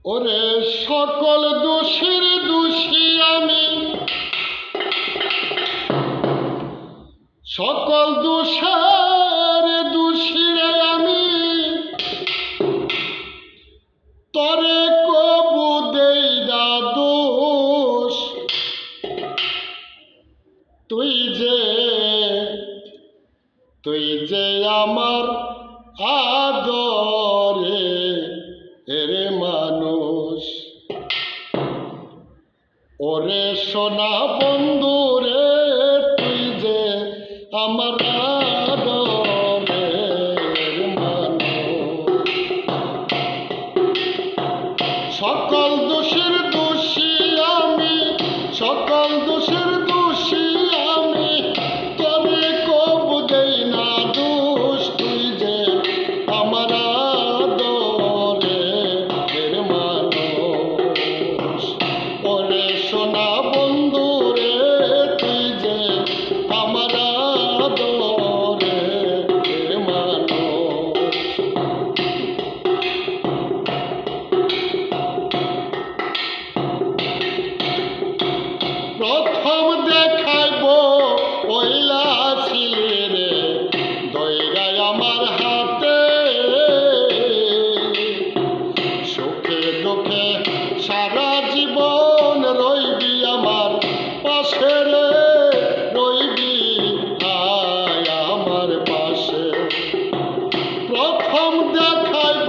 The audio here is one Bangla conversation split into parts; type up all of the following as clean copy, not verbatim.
ওরে সকল দোষের দোষী আমি, সকল দোষের দোষী আমি, তরে কবু দেই না দোষ। তুই যে আমার আদরে এরে মানুষ। ওরে সোনা বন্ধু রে, তুই যে আমার আদরের মানুষ। সকল দোষের দোষী আমি, সকল দোষের দোষী আমি, তবে কবু দেই না দোষ। তুই যে আমার আদরের মানুষ। ওরে সোনা বন্ধু রে, তুই যে আমার আদরের মানুষ। প্রথম দেখাইব ওইলা ছিলে রে, দইরাই আমার হাতে। সুখে দুঃখে সারা জীবন রইবি আমার পাশে রে, রইবি আয় আমার পাশে। প্রথম দেখাইব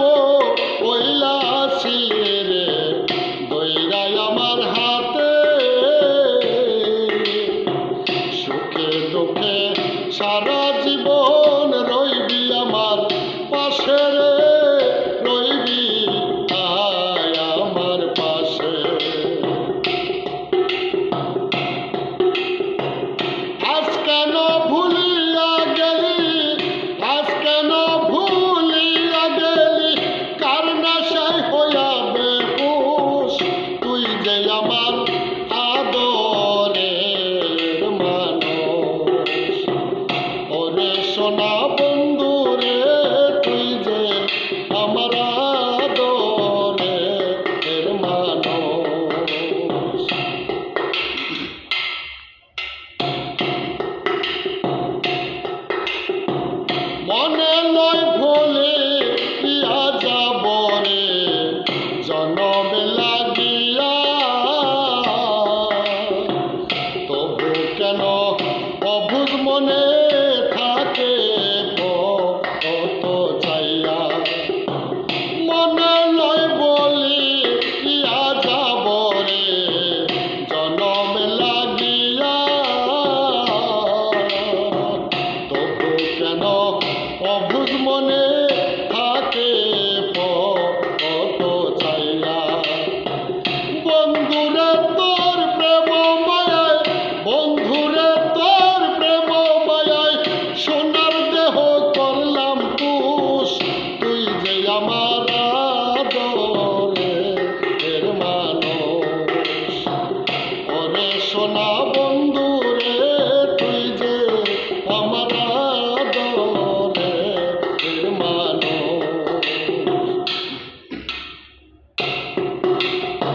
ওইলা ছিলে রে, দইরাই আমার হাতে। সুখে দুঃখে সারা জীবন রইবি আমার পাশে রে, রইবি আয় আমার পাশে। আজ কেন ভুলিয়া গেলি, আজ কেন ভুলিয়া গেলি, কার নেশায় হইয়া বেহুশ। তুই যে আমার আদরের মানুষ। ওরে সোনা বন্ধু রে, তুই যে আমার আদরের মানুষ। মনে লয় ভোলে ইয়া যাব রে, জনম লাগিয়া। তবু কেন অবুঝ মনে থাকে কত চাইয়া। মনে লয় বলি ইয়া যাব রে, জনম লাগিয়া। তবু কেন অবুঝ মনে থাকে কত চাইয়া। বন্ধুরে তোর প্রেম মায়ায়, বন্ধুরে তোর প্রেম মায়ায়, সোনার দেহ করলাম তুষ। তুই যে আমার আদরের মানুষ। ওরে সোনা